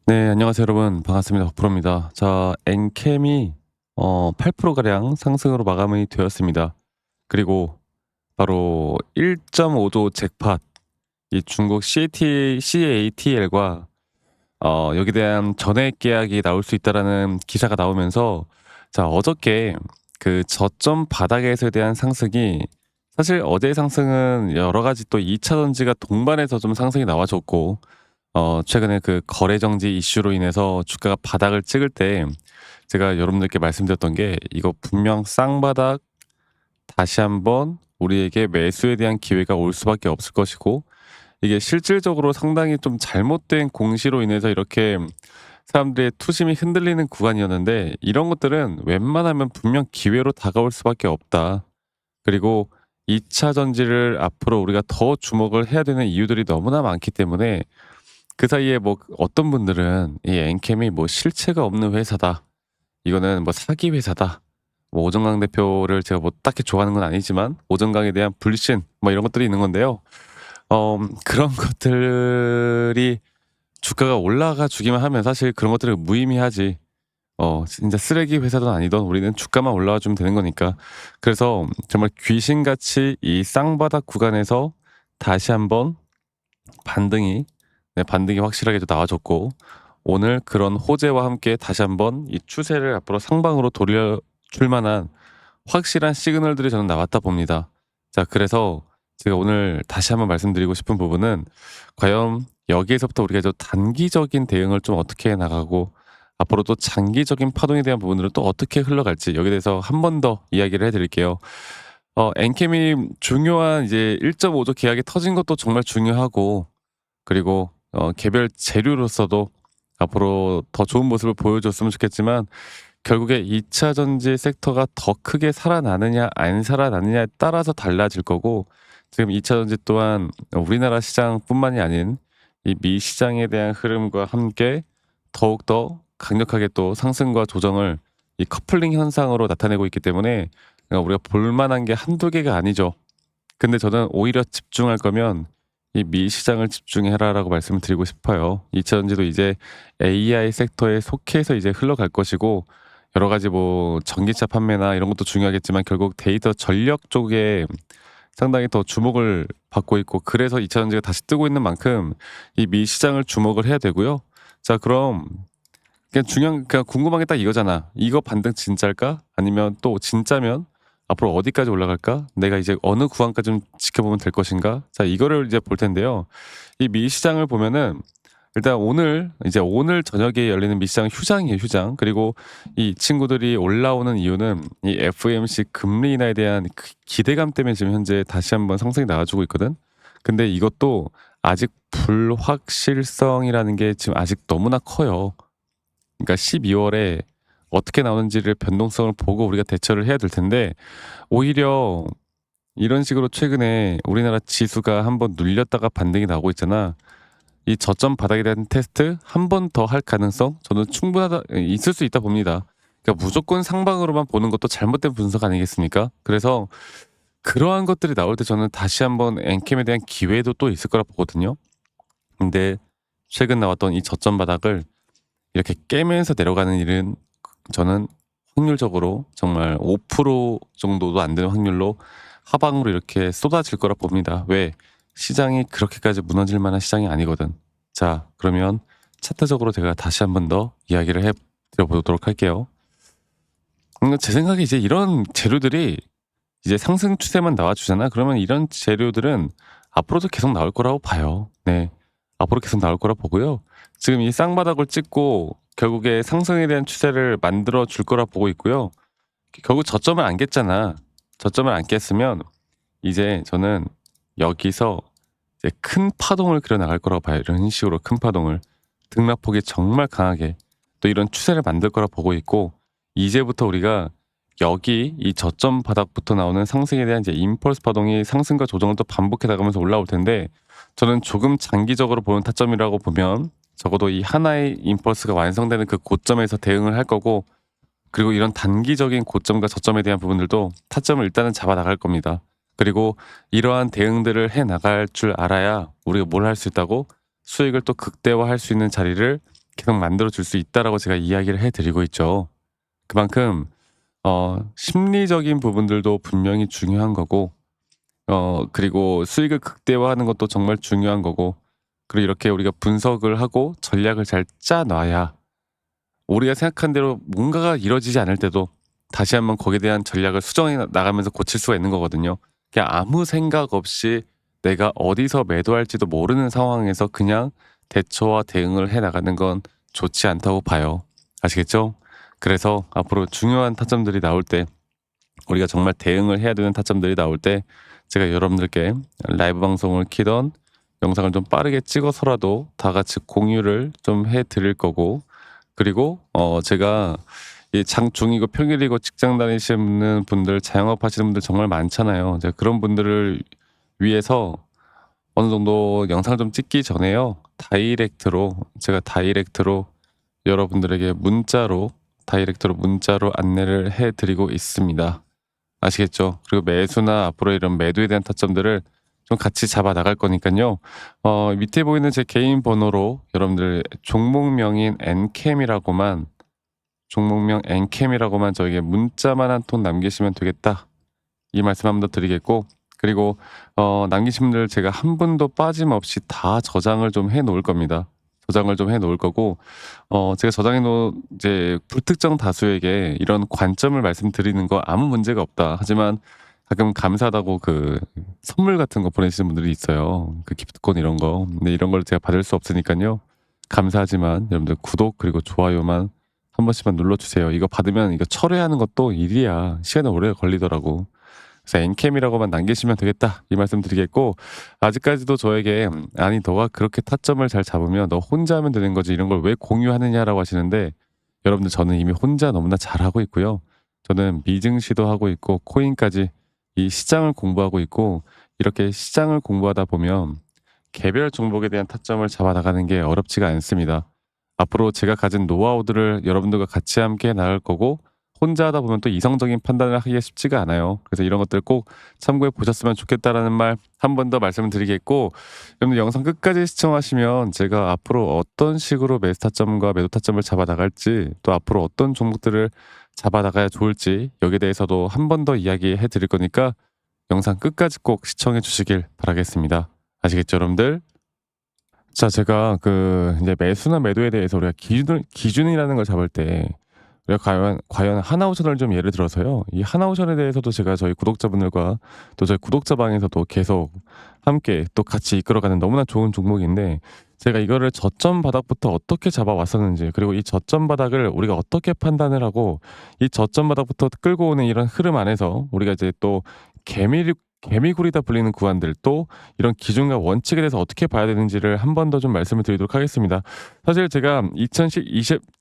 네, 안녕하세요 여러분. 반갑습니다. 덕프로입니다. 자, 엔캠이 8% 가량 상승으로 마감이 되었습니다. 그리고 바로 1.5조 잭팟, 이 중국 CATL과 여기에 대한 전액 계약이 나올 수 있다라는 기사가 나오면서, 자, 어저께 그 저점 바닥에서에 대한 상승이, 사실 어제의 상승은 여러 가지 또 2차 전지가 동반해서 좀 상승이 나와줬고, 최근에 그 거래 정지 이슈로 인해서 주가가 바닥을 찍을 때 제가 여러분들께 말씀드렸던 게, 이거 분명 쌍바닥, 다시 한번 우리에게 매수에 대한 기회가 올 수밖에 없을 것이고, 이게 실질적으로 상당히 좀 잘못된 공시로 인해서 이렇게 사람들의 투심이 흔들리는 구간이었는데, 이런 것들은 웬만하면 분명 기회로 다가올 수밖에 없다. 그리고 2차 전지를 앞으로 우리가 더 주목을 해야 되는 이유들이 너무나 많기 때문에, 그 사이에 뭐 어떤 분들은 이 엔캠이 뭐 실체가 없는 회사다, 이거는 뭐 사기 회사다, 뭐 오정강 대표를 제가 뭐 딱히 좋아하는 건 아니지만 오정강에 대한 불신 뭐 이런 것들이 있는 건데요. 그런 것들이 주가가 올라가 주기만 하면 사실 그런 것들은 무의미하지. 진짜 쓰레기 회사든 아니든 우리는 주가만 올라와 주면 되는 거니까. 그래서 정말 귀신같이 이 쌍바닥 구간에서 다시 한번 반등이, 네, 반등이 확실하게 좀 나와줬고, 오늘 그런 호재와 함께 다시 한번 이 추세를 앞으로 상방으로 돌려줄 만한 확실한 시그널들이 저는 나왔다 봅니다. 자, 그래서 제가 오늘 다시 한번 말씀드리고 싶은 부분은, 과연 여기에서부터 우리가 좀 단기적인 대응을 좀 어떻게 해 나가고, 앞으로 또 장기적인 파동에 대한 부분들은 또 어떻게 흘러갈지, 여기에 대해서 한 번 더 이야기를 해드릴게요. 엔캠이 중요한 이제 1.5조 계약이 터진 것도 정말 중요하고, 그리고 개별 재료로서도 앞으로 더 좋은 모습을 보여줬으면 좋겠지만, 결국에 2차 전지 섹터가 더 크게 살아나느냐 안 살아나느냐에 따라서 달라질 거고, 지금 2차 전지 또한 우리나라 시장뿐만이 아닌 이 미 시장에 대한 흐름과 함께 더욱더 강력하게 또 상승과 조정을 이 커플링 현상으로 나타내고 있기 때문에, 우리가 볼 만한 게 한두 개가 아니죠. 근데 저는 오히려 집중할 거면 이 미 시장을 집중해라라고 말씀을 드리고 싶어요. 2차 전지도 이제 AI 섹터에 속해서 이제 흘러갈 것이고, 여러 가지 뭐 전기차 판매나 이런 것도 중요하겠지만 결국 데이터 전력 쪽에 상당히 더 주목을 받고 있고, 그래서 2차 전지가 다시 뜨고 있는 만큼 이 미 시장을 주목을 해야 되고요. 자, 그럼 그냥 궁금한 게 딱 이거잖아. 이거 반등 진짜일까? 아니면 또 진짜면 앞으로 어디까지 올라갈까? 내가 이제 어느 구간까지 좀 지켜보면 될 것인가? 자, 이거를 이제 볼 텐데요. 이 미 시장을 보면은, 일단 오늘 저녁에 열리는 미 시장은 휴장이에요, 휴장. 그리고 이 친구들이 올라오는 이유는 이 FOMC 금리 인하에 대한 그 기대감 때문에 지금 현재 다시 한번 상승이 나와주고 있거든. 근데 이것도 아직 불확실성이라는 게 지금 아직 너무나 커요. 그러니까 12월에 어떻게 나오는지를 변동성을 보고 우리가 대처를 해야 될 텐데, 오히려 이런 식으로 최근에 우리나라 지수가 한번 눌렸다가 반등이 나오고 있잖아. 이 저점 바닥에 대한 테스트 한 번 더 할 가능성, 저는 충분하다, 있을 수 있다 봅니다. 그러니까 무조건 상방으로만 보는 것도 잘못된 분석 아니겠습니까? 그래서 그러한 것들이 나올 때 저는 다시 한번 엔캠에 대한 기회도 또 있을 거라 보거든요. 근데 최근 나왔던 이 저점 바닥을 이렇게 깨면서 내려가는 일은 저는 확률적으로 정말 5% 정도도 안 되는 확률로 하방으로 이렇게 쏟아질 거라 봅니다. 왜? 시장이 그렇게까지 무너질 만한 시장이 아니거든. 자, 그러면 차트적으로 제가 다시 한번 더 이야기를 해 드려보도록 할게요. 제 생각에 이제 이런 재료들이 이제 상승 추세만 나와주잖아. 그러면 이런 재료들은 앞으로도 계속 나올 거라고 봐요. 네. 앞으로 계속 나올 거라 보고요. 지금 이 쌍바닥을 찍고 결국에 상승에 대한 추세를 만들어 줄 거라 보고 있고요. 결국 저점을 안 깼잖아. 저점을 안 깼으면 이제 저는 여기서 이제 큰 파동을 그려 나갈 거라고 봐요. 이런 식으로 큰 파동을, 등락폭이 정말 강하게 또 이런 추세를 만들 거라 보고 있고, 이제부터 우리가 여기 이 저점 바닥부터 나오는 상승에 대한 이제 임펄스 파동이 상승과 조정을 또 반복해 나가면서 올라올 텐데, 저는 조금 장기적으로 보는 타점이라고 보면 적어도 이 하나의 임펄스가 완성되는 그 고점에서 대응을 할 거고, 그리고 이런 단기적인 고점과 저점에 대한 부분들도 타점을 일단은 잡아 나갈 겁니다. 그리고 이러한 대응들을 해 나갈 줄 알아야 우리가 뭘 할 수 있다고, 수익을 또 극대화할 수 있는 자리를 계속 만들어 줄 수 있다라고 제가 이야기를 해 드리고 있죠. 그만큼 심리적인 부분들도 분명히 중요한 거고 그리고 수익을 극대화하는 것도 정말 중요한 거고 그리고 이렇게 우리가 분석을 하고 전략을 잘 짜 놔야 우리가 생각한 대로 뭔가가 이루어지지 않을 때도 다시 한번 거기에 대한 전략을 수정해 나가면서 고칠 수가 있는 거거든요. 그냥 아무 생각 없이 내가 어디서 매도할지도 모르는 상황에서 그냥 대처와 대응을 해 나가는 건 좋지 않다고 봐요. 아시겠죠? 그래서 앞으로 중요한 타점들이 나올 때 우리가 정말 대응을 해야 되는 타점들이 나올 때 제가 여러분들께 라이브 방송을 키던 영상을 좀 빠르게 찍어서라도 다 같이 공유를 좀 해 드릴 거고 그리고 제가 이 장중이고 평일이고 직장 다니시는 분들 자영업 하시는 분들 정말 많잖아요. 제가 그런 분들을 위해서 어느 정도 영상을 좀 찍기 전에요. 다이렉트로 여러분들에게 문자로 안내를 해 드리고 있습니다. 아시겠죠? 그리고 매수나 앞으로 이런 매도에 대한 타점들을 좀 같이 잡아 나갈 거니깐요. 밑에 보이는 제 개인 번호로 여러분들 종목명 엔캠이라고만 저에게 문자만 한 통 남기시면 되겠다. 이 말씀 한 번 더 드리겠고 그리고 남기신 분들 제가 한 분도 빠짐없이 다 저장을 좀 해 놓을 겁니다. 저장을 좀 해 놓을 거고 제가 저장해 놓은 이제 불특정 다수에게 이런 관점을 말씀드리는 거 아무 문제가 없다. 하지만 가끔 감사하다고 그 선물 같은 거 보내시는 분들이 있어요. 그 기프트콘 이런 거. 근데 이런 걸 제가 받을 수 없으니깐요. 감사하지만 여러분들 구독 그리고 좋아요만 한 번씩만 눌러 주세요. 이거 받으면 이거 철회하는 것도 일이야. 시간이 오래 걸리더라고. 그래서 엔캠이라고만 남기시면 되겠다. 이 말씀 드리겠고 아직까지도 저에게 "아니 너가 그렇게 타점을 잘 잡으면 너 혼자 하면 되는 거지. 이런 걸 왜 공유하느냐."라고 하시는데 여러분들 저는 이미 혼자 너무나 잘하고 있고요. 저는 미증시도 하고 있고 코인까지 이 시장을 공부하고 있고 이렇게 시장을 공부하다 보면 개별 종목에 대한 타점을 잡아 나가는 게 어렵지가 않습니다. 앞으로 제가 가진 노하우들을 여러분들과 같이 함께 나갈 거고 혼자 하다 보면 또 이성적인 판단을 하기가 쉽지가 않아요. 그래서 이런 것들 꼭 참고해 보셨으면 좋겠다라는 말 한 번 더 말씀을 드리겠고 여러분들 영상 끝까지 시청하시면 제가 앞으로 어떤 식으로 매수 타점과 매도 타점을 잡아 나갈지 또 앞으로 어떤 종목들을 잡아 나가야 좋을지 여기에 대해서도 한 번 더 이야기해 드릴 거니까 영상 끝까지 꼭 시청해 주시길 바라겠습니다. 아시겠죠, 여러분들? 자, 제가 그 이제 매수나 매도에 대해서 우리가 기준이라는 걸 잡을 때 우리가 과연 하나오션을 좀 예를 들어서요. 이 하나오션에 대해서도 제가 저희 구독자분들과 또 저희 구독자 방에서도 계속 함께 또 같이 이끌어가는 너무나 좋은 종목인데 제가 이거를 저점 바닥부터 어떻게 잡아왔었는지 그리고 이 저점 바닥을 우리가 어떻게 판단을 하고 이 저점 바닥부터 끌고 오는 이런 흐름 안에서 우리가 이제 또 개미굴이다 불리는 구간들 또 이런 기준과 원칙에 대해서 어떻게 봐야 되는지를 한 번 더 좀 말씀을 드리도록 하겠습니다. 사실 제가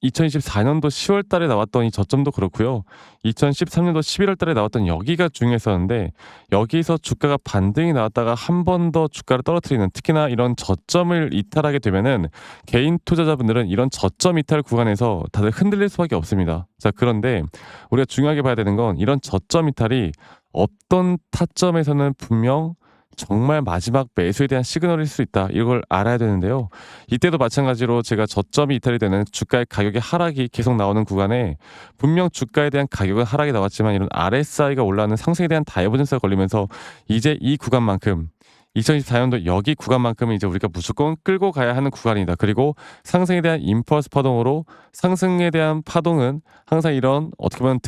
2024년도 10월 달에 나왔던 이 저점도 그렇고요. 2013년도 11월 달에 나왔던 여기가 중요했었는데 여기서 주가가 반등이 나왔다가 한 번 더 주가를 떨어뜨리는 특히나 이런 저점을 이탈하게 되면은 개인 투자자분들은 이런 저점 이탈 구간에서 다들 흔들릴 수밖에 없습니다. 자, 그런데 우리가 중요하게 봐야 되는 건 이런 저점 이탈이 어떤 타점에서는 분명 정말 마지막 매수에 대한 시그널일 수 있다. 이걸 알아야 되는데요. 이때도 마찬가지로 제가 저점이 이탈이 되는 주가의 가격의 하락이 계속 나오는 구간에 분명 주가에 대한 가격은 하락이 나왔지만 이런 RSI가 올라가는 상승에 대한 다이버전스가 걸리면서 이제 이 구간만큼 2024년도 여기 구간만큼은 이제 우리가 무조건 끌고 가야 하는 구간이다. 그리고 상승에 대한 임펄스 파동으로 상승에 대한 파동은 항상 이런 어떻게 보면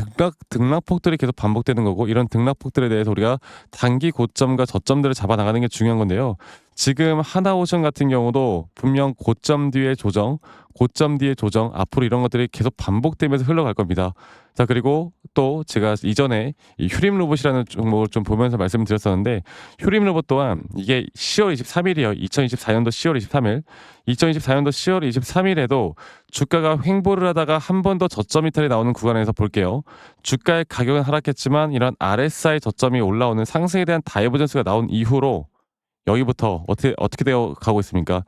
등락폭들이 계속 반복되는 거고 이런 등락폭들에 대해서 우리가 단기 고점과 저점들을 잡아 나가는 게 중요한 건데요. 지금 하나오션 같은 경우도 분명 고점 뒤에 조정, 고점 뒤에 조정, 앞으로 이런 것들이 계속 반복되면서 흘러갈 겁니다. 자, 그리고 또 제가 이전에 이 휴림 로봇이라는 종목을 좀 보면서 말씀드렸었는데 휴림 로봇 또한 이게 10월 23일이에요. 2024년도 10월 23일. 2024년도 10월 23일에도 주가가 횡보를 하다가 한 번 더 저점 이탈이 나오는 구간에서 볼게요. 주가의 가격은 하락했지만 이런 RSI 저점이 올라오는 상승에 대한 다이버전스가 나온 이후로 여기부터 어떻게 되어 가고 있습니까?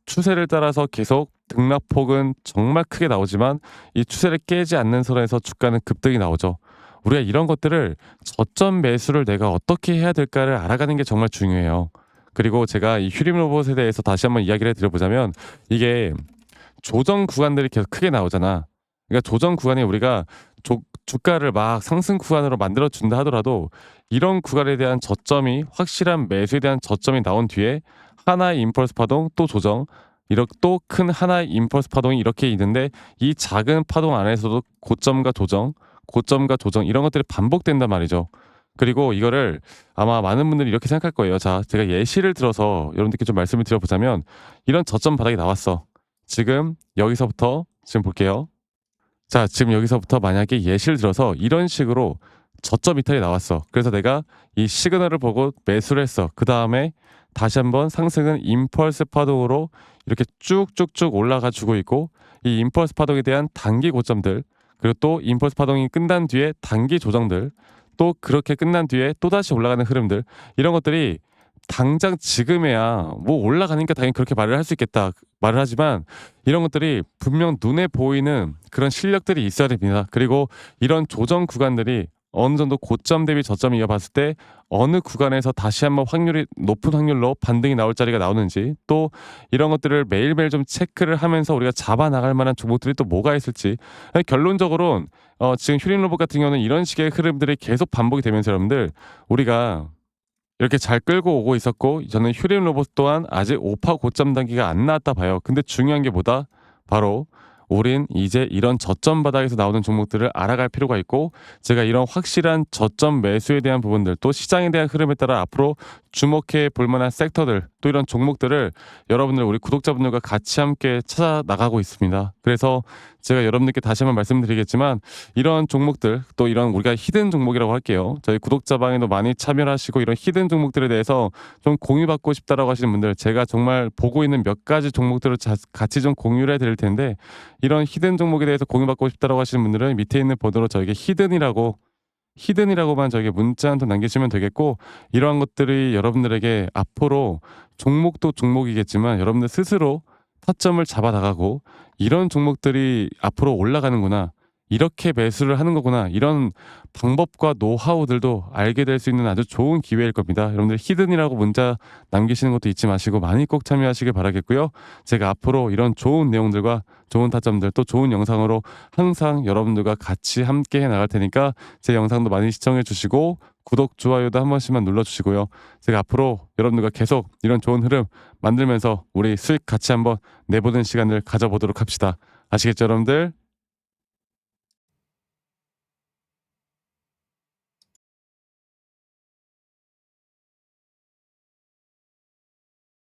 추세를 따라서 계속 등락폭은 정말 크게 나오지만 이 추세를 깨지 않는 선에서 주가는 급등이 나오죠. 우리가 이런 것들을 저점 매수를 내가 어떻게 해야 될까를 알아가는 게 정말 중요해요. 그리고 제가 이 휴림 로봇에 대해서 다시 한번 이야기를 해 드려보자면 이게 조정 구간들이 계속 크게 나오잖아. 그러니까 조정 구간에 우리가 주가를 막 상승 구간으로 만들어 준다 하더라도 이런 구간에 대한 저점이 확실한 매수에 대한 저점이 나온 뒤에 하나의 임펄스 파동 또 조정 이렇게 또 큰 하나의 임펄스 파동이 이렇게 있는데 이 작은 파동 안에서도 고점과 조정, 고점과 조정 이런 것들이 반복된단 말이죠. 그리고 이거를 아마 많은 분들이 이렇게 생각할 거예요. 자, 제가 예시를 들어서 여러분들께 좀 말씀을 드려보자면 이런 저점 바닥이 나왔어. 지금 여기서부터 지금 볼게요. 자, 지금 여기서부터 만약에 예시를 들어서 이런 식으로 저점 이탈이 나왔어. 그래서 내가 이 시그널을 보고 매수를 했어. 그다음에 다시 한번 상승은 임펄스 파동으로 이렇게 쭉쭉쭉 올라가 주고 있고 이 임펄스 파동에 대한 단기 고점들 그리고 또 임펄스 파동이 끝난 뒤에 단기 조정들 또 그렇게 끝난 뒤에 또다시 올라가는 흐름들 이런 것들이 당장 지금에야 뭐 올라가니까 당연히 그렇게 말을 할 수 있겠다 말을 하지만 이런 것들이 분명 눈에 보이는 그런 실력들이 있어야 됩니다. 그리고 이런 조정 구간들이 어느 정도 고점 대비 저점 이어봤을 때 어느 구간에서 다시 한번 확률이 높은 확률로 반등이 나올 자리가 나오는지 또 이런 것들을 매일매일 좀 체크를 하면서 우리가 잡아 나갈 만한 종목들이 또 뭐가 있을지 결론적으로는 지금 휴림 로봇 같은 경우는 이런 식의 흐름들이 계속 반복이 되면서 여러분들 우리가 이렇게 잘 끌고 오고 있었고 저는 휴림 로봇 또한 아직 오파 고점 단계가 안 나왔다 봐요. 근데 중요한 게 뭐다? 바로 우린 이제 이런 저점 바닥에서 나오는 종목들을 알아갈 필요가 있고 제가 이런 확실한 저점 매수에 대한 부분들 또 시장에 대한 흐름에 따라 앞으로 주목해 볼 만한 섹터들 또 이런 종목들을 여러분들 우리 구독자분들과 같이 함께 찾아 나가고 있습니다. 그래서 제가 여러분들께 다시 한번 말씀드리겠지만 이런 종목들 또 이런 우리가 히든 종목이라고 할게요. 저희 구독자 방에도 많이 참여를 하시고 이런 히든 종목들에 대해서 좀 공유받고 싶다라고 하시는 분들 제가 정말 보고 있는 몇 가지 종목들을 같이 좀 공유를 해드릴 텐데 이런 히든 종목에 대해서 공유받고 싶다라고 하시는 분들은 밑에 있는 번호로 저에게 히든이라고만 저에게 문자 한 통 남기시면 되겠고 이러한 것들이 여러분들에게 앞으로 종목도 종목이겠지만 여러분들 스스로 타점을 잡아 나가고 이런 종목들이 앞으로 올라가는구나. 이렇게 매수를 하는 거구나. 이런 방법과 노하우들도 알게 될 수 있는 아주 좋은 기회일 겁니다. 여러분들 히든이라고 문자 남기시는 것도 잊지 마시고 많이 꼭 참여하시길 바라겠고요. 제가 앞으로 이런 좋은 내용들과 좋은 타점들 또 좋은 영상으로 항상 여러분들과 같이 함께 해 나갈 테니까 제 영상도 많이 시청해 주시고 구독, 좋아요도 한 번씩만 눌러주시고요. 제가 앞으로 여러분들과 계속 이런 좋은 흐름 만들면서 우리 수익 같이 한번 내보는 시간을 가져보도록 합시다. 아시겠죠, 여러분들?